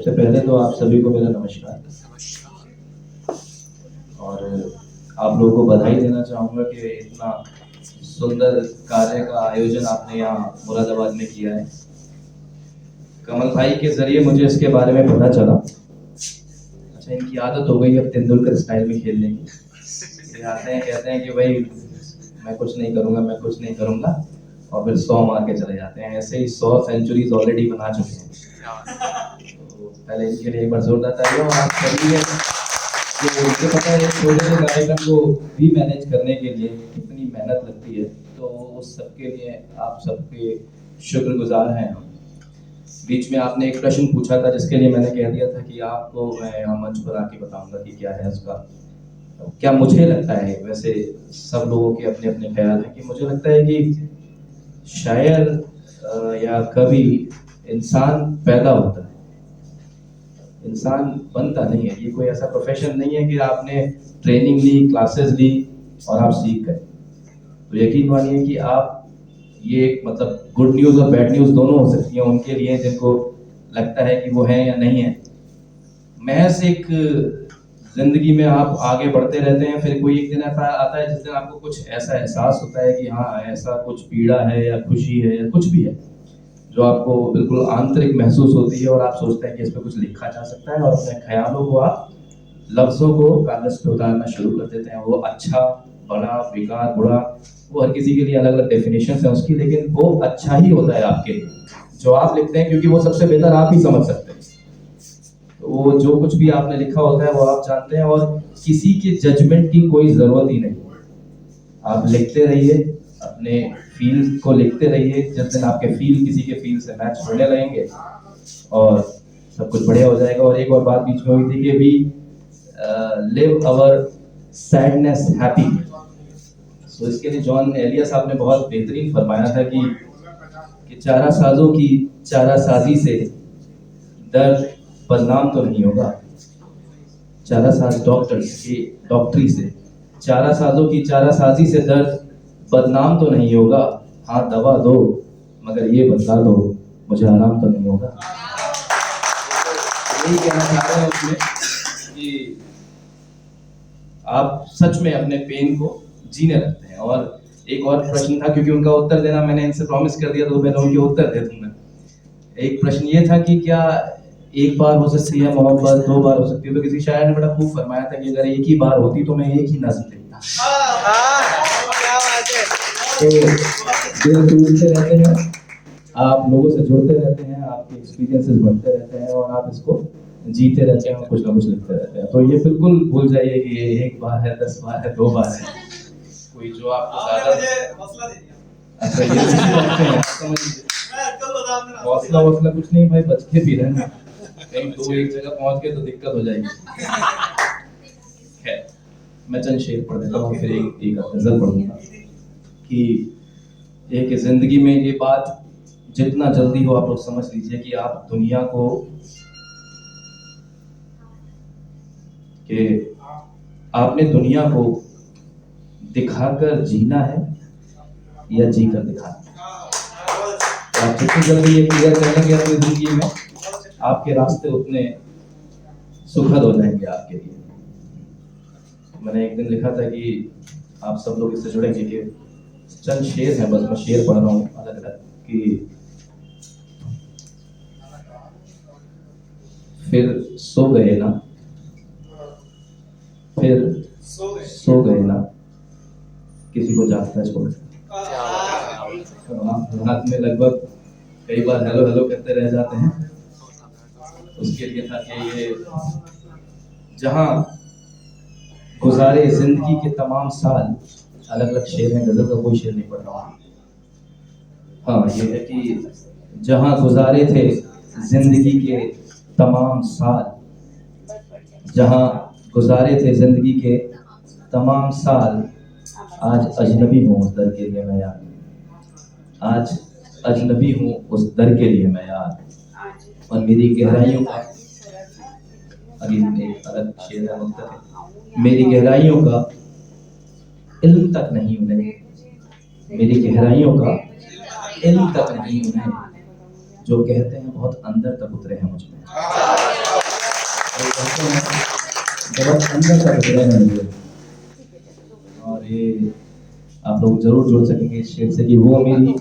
सबसे पहले तो आप सभी को मेरा नमस्कार और आप लोगों को बधाई देना चाहूँगा कि इतना सुंदर कार्य का आयोजन आपने यहाँ मुरादाबाद में किया है। कमल भाई के जरिए मुझे इसके बारे में पता चला। अच्छा, इनकी आदत हो गई अब तेंदुलकर स्टाइल में खेलने की। आते हैं कहते हैं कि भाई मैं कुछ नहीं करूँगा, मैं कुछ नहीं करूँगा, और फिर 100 मार के चले जाते हैं। ऐसे ही 100 सेंचुरीज ऑलरेडी बना चुके हैं। तो पहले इनके लिए एक बार जोरदार तालियां। और आप सभी है कि मुझे पता है छोटे से कार्यक्रम को भी मैनेज करने के लिए कितनी मेहनत लगती है, तो उस सबके लिए आप सबके शुक्रगुजार हैं हम। बीच में आपने एक प्रश्न पूछा था जिसके लिए मैंने कह दिया था कि आपको मैं यहाँ मंच पर आके बताऊंगा कि क्या है उसका। क्या मुझे लगता है, वैसे सब लोगों के अपने अपने ख्याल हैं, कि मुझे लगता है कि शायर या कवि इंसान पैदा होता है, इंसान बनता नहीं है। ये कोई ऐसा प्रोफेशन नहीं है कि आपने ट्रेनिंग ली, क्लासेस ली और आप सीख गए। तो यकीन मानिए कि आप ये मतलब गुड न्यूज़ और बैड न्यूज़ दोनों हो सकती हैं उनके लिए जिनको लगता है कि वो है या नहीं है। महज एक जिंदगी में आप आगे बढ़ते रहते हैं, फिर कोई एक दिन ऐसा आता है जिस दिन आपको कुछ ऐसा एहसास होता है कि हाँ ऐसा कुछ पीड़ा है या खुशी है या कुछ भी है जो आपको बिल्कुल आंतरिक महसूस होती है, और आप सोचते हैं कि इस पर कुछ लिखा जा सकता है, और अपने ख्यालों को आप लफ्जों को कागज पे उतारना शुरू कर देते हैं। वो अच्छा, बड़ा, बेकार, बुरा, वो हर किसी के लिए अलग अलग डेफिनेशन है उसकी, लेकिन वो अच्छा ही होता है आपके लिए जो आप लिखते हैं, क्योंकि वो सबसे बेहतर आप ही समझ सकते हैं। तो वो जो कुछ भी आपने लिखा होता है वो आप जानते हैं, और किसी के जजमेंट की कोई जरूरत ही नहीं। आप लिखते रहिए, अपने फील को लिखते रहिए। जिस दिन आपके फील किसी के फील से मैच होने लगेंगे और सब कुछ बढ़िया हो जाएगा। और एक और बात बीच में हुई थी कि भी लिव अवर सैडनेस हैप्पी। सो इसके लिए जॉन एलिया साहब ने बहुत बेहतरीन फरमाया था कि चारा साजों की चारा साजी से दर्द बदनाम तो नहीं होगा, चारा साज डॉक्टर्स की डॉक्टरी से, चारा साजों की चारा साजी से दर्द बदनाम तो नहीं होगा। हाँ दवा दो मगर ये बता दो मुझे आराम तो नहीं होगा। यही कहना चाह रहे हैं उसमें कि आप सच में अपने पेन को जीने लगते हैं। और एक और प्रश्न था, क्योंकि उनका उत्तर देना मैंने इनसे प्रॉमिस कर दिया, तो पहले उनके उत्तर दे दूंगा। एक प्रश्न ये था कि क्या एक बार हो सकती है मोहब्बत, 2 बार हो सकती है? तो किसी शायर ने बड़ा खूब फरमाया था कि अगर एक ही बार होती तो मैं एक ही नज़्म लिखता। तो दिल टूटते रहते हैं, आप लोगों से जुड़ते रहते हैं, आपके एक्सपीरियंसेस बढ़ते रहते हैं, और आप इसको जीते रहते हैं, कुछ ना कुछ लिखते रहते हैं। तो ये बिल्कुल भूल जाइए कि ये 1 बार है, 10 बार है, 2 बार है। कोई जो आपको ज्यादा अच्छा ये समझ लीजिए, हौसला कुछ नहीं भाई, बच के भी रहना, कहीं तो एक जगह पहुंच गए तो दिक्कत हो जाएगी। खैर, मैं चंद शेर पढ़ देता हूँ, फिर एक गजल पढ़ूंगा कि एक जिंदगी में ये बात जितना जल्दी हो आप लोग समझ लीजिए कि आप दुनिया को, कि आपने दुनिया को दिखाकर जीना है या जीकर दिखाना है। आप जितनी जल्दी ये क्लियर करेंगे अपनी जिंदगी में, आपके रास्ते उतने सुखद हो जाएंगे आपके लिए। मैंने एक दिन लिखा था कि आप सब लोग इससे जुड़ेंगे कि चंद शेर हैं, बस मैं शेर पढ़ रहा हूँ अलग अलग कि फिर सो गए ना, फिर सो गए ना, किसी को जागता छोड़। रात में लगभग कई बार हेलो हेलो करते रह जाते हैं। उसके लिए था कि ये जहां गुजारे जिंदगी के तमाम साल, अलग अलग शेर हैं, गजल का कोई शेर नहीं पढ़ रहा हूँ। हाँ ये है कि जहां गुजारे थे जिंदगी के तमाम साल, जहां गुजारे थे जिंदगी के तमाम साल, आज अजनबी हूँ उस दर के लिए मैं यार, आज अजनबी हूँ उस दर के लिए मैं यार, और मेरी गहराइयों का, अभी एक अलग शेर है मुख्तर है, मेरी गहराइयों का इल्म तक नहीं उन्हें, मेरी गहराइयों का इल्म तक नहीं उन्हें, जो कहते हैं बहुत अंदर तक उतरे हैं मुझ में। बहुत अंदर का विवरण है मुझे। और ये आप लोग जरूर जोड़ सकेंगे इस शेर से कि वो मेरी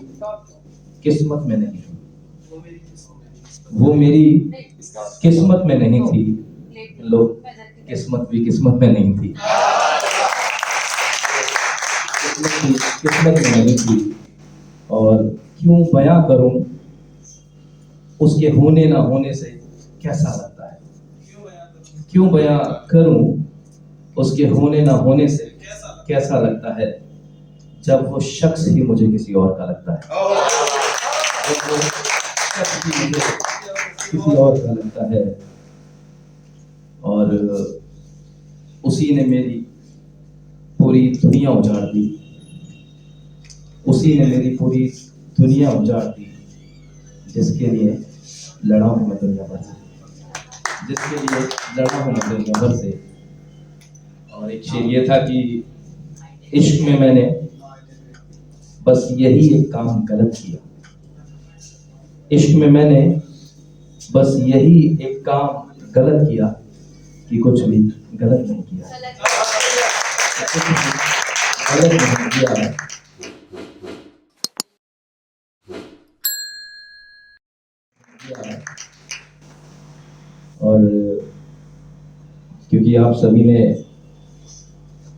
किस्मत में नहीं थी, वो मेरी किस्मत में नहीं थी, लोग किस्मत भी किस्मत में नहीं थी, किस्मत में नहीं थी। और क्यों बयां करूं उसके होने ना होने से कैसा लगता है, क्यों बयां करूं उसके होने ना होने से कैसा लगता है, जब वो शख्स ही मुझे किसी और का लगता है, जब वो शख्स ही मुझे किसी और का लगता है। और उसी ने मेरी पूरी दुनिया उजाड़ दी, उसी ने मेरी पूरी दुनिया उजाड़ दी, जिसके लिए लड़ा हूं मैं दुनिया भर से, जिसके लिए लड़ा हूं मैं दुनिया भर से। और एक शेर ये था कि इश्क में मैंने बस यही एक काम गलत किया, इश्क में मैंने बस यही एक काम गलत किया कि कुछ भी गलत नहीं किया, कुछ भी गलत नहीं किया। और क्योंकि आप सभी ने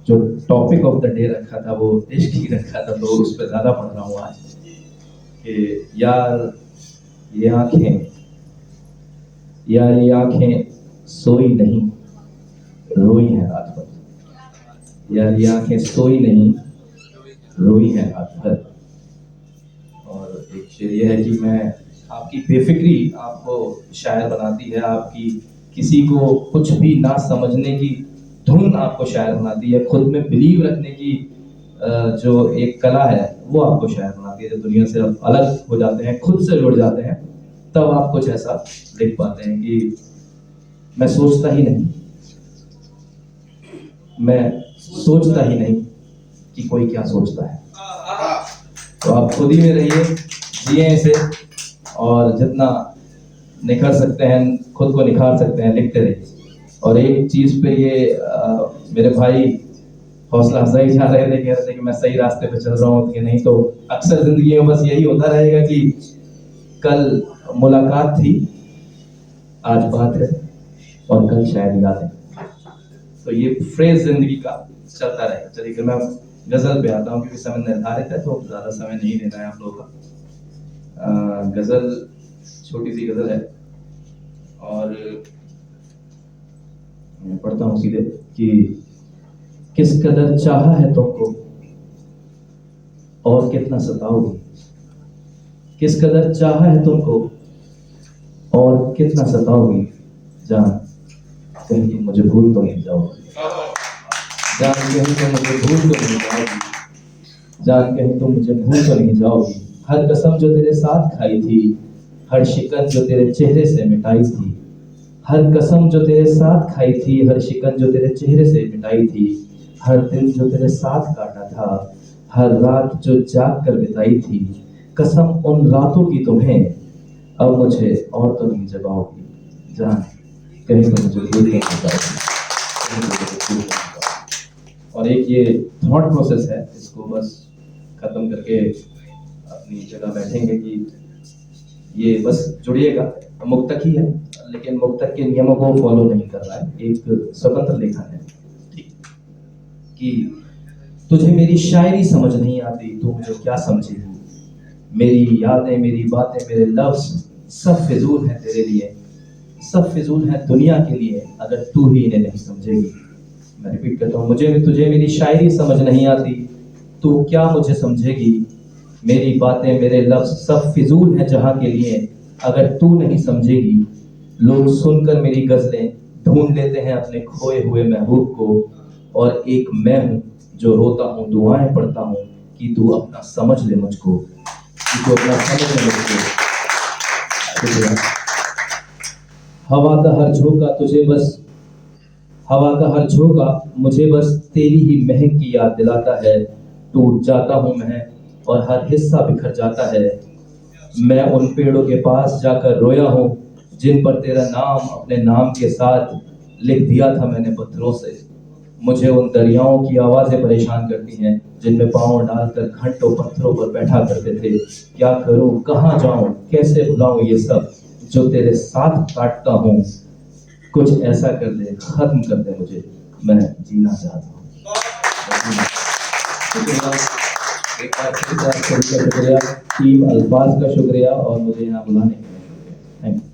जो टॉपिक ऑफ द डे रखा था वो इश्क ही रखा था, तो उस पर ज्यादा पढ़ रहा हूँ आज कि यार ये आंखें, यार ये आंखें सोई नहीं रोई हैं रात भर, यार ये आंखें सोई नहीं रोई हैं रात भर। और एक शेर ये है कि मैं आपकी बेफिक्री आपको शायर बनाती है, आपकी किसी को कुछ भी ना समझने की धुन आपको शायर बनाती है, खुद में बिलीव रखने की जो एक कला है वो आपको शायर बनाती है। जब दुनिया से आप अलग हो जाते हैं, खुद से जुड़ जाते हैं, तब आप कुछ ऐसा लिख पाते हैं कि मैं सोचता ही नहीं, मैं सोचता ही नहीं कि कोई क्या सोचता है। तो आप खुद ही में रहिए, जिए इसे, और जितना निखर सकते हैं खुद को निखार सकते हैं लिखते रहिए। और एक चीज पे ये मेरे भाई हौसला अफजाई जा रहे थे, कह रहे थे कि मैं सही रास्ते पे चल रहा हूँ कि नहीं। तो अक्सर जिंदगी में बस यही होता रहेगा कि कल मुलाकात थी, आज बात है, और कल शायद याद है। तो ये फ्रेज जिंदगी का चलता रहेगा। चलिए फिर मैं गजल पे आता हूँ, क्योंकि समय निर्धारित है तो ज्यादा समय नहीं देना है आप लोगों का। गजल छोटी सी गजल है और मैं पढ़ता हूँ सीधे कि किस कदर चाहा है तुमको और कितना सताओगी, किस कदर चाहा है तुमको और कितना सताओगी, जान कहीं तुम मुझे भूल तो नहीं जाओगी, जान कहीं तुम मुझे भूल तो नहीं जाओगी, जान कहीं तुम मुझे भूल तो नहीं जाओगी। हर कसम जो तेरे साथ खाई थी, हर शिकन जो तेरे चेहरे से मिटाई थी, हर कसम जो तेरे साथ खाई थी, हर शिकन जो तेरे चेहरे से मिटाई थी, हर दिन जो तेरे साथ काटा था, हर रात जो जाग कर बिताई थी, कसम उन रातों की तुम्हें, अब मुझे और तो नहीं जगाओगी, जान कहीं तो मुझे भूल नहीं जाओगी। और एक ये थॉट प्रोसेस है, इसको बस खत्म करके अपनी जगह बैठेंगे कि ये बस जुड़िएगा। मुक्तक ही है, लेकिन मुक्तक के नियमों को फॉलो नहीं कर रहा है, एक स्वतंत्र लेखन है। ठीक कि तुझे मेरी शायरी समझ नहीं आती, तू मुझे क्या समझेगी, मेरी यादें, मेरी बातें, मेरे लफ्ज सब फिजूल हैं तेरे लिए, सब फिजूल हैं दुनिया के लिए, अगर तू ही इन्हें नहीं समझेगी। मैं रिपीट करता हूँ, तुझे मेरी शायरी समझ नहीं आती, तू क्या मुझे समझेगी, मेरी बातें, मेरे लफ्ज सब फिजूल हैं जहां के लिए, अगर तू नहीं समझेगी। लोग सुनकर मेरी गजलें ढूंढ लेते हैं अपने खोए हुए महबूब को, और एक मैं हूँ जो रोता हूँ, दुआएं पढ़ता हूँ कि तू अपना समझ ले मुझको, कि तू अपना समझ ले मुझको। हवा का हर झोंका तुझे बस, हवा का हर झोंका मुझे बस तेरी ही महक की याद दिलाता है, टूट जाता हूँ मैं और हर हिस्सा बिखर जाता है। मैं उन पेड़ों के पास जाकर रोया हूँ जिन पर तेरा नाम अपने नाम के साथ लिख दिया था मैंने पत्थरों से। मुझे उन दरियाओं की आवाज़ें परेशान करती हैं जिनमें पाँव डालकर घंटों पत्थरों पर बैठा करते थे। क्या करूं, कहाँ जाऊं, कैसे भुलाऊं ये सब जो तेरे साथ काटता हूँ। कुछ ऐसा कर दे, खत्म कर दे मुझे, मैं जीना चाहता हूँ। एक बार फिर से आप सभी का शुक्रिया, टीम अल्फाज का शुक्रिया और मुझे यहाँ बुलाने के लिए शुक्रिया। Thank you.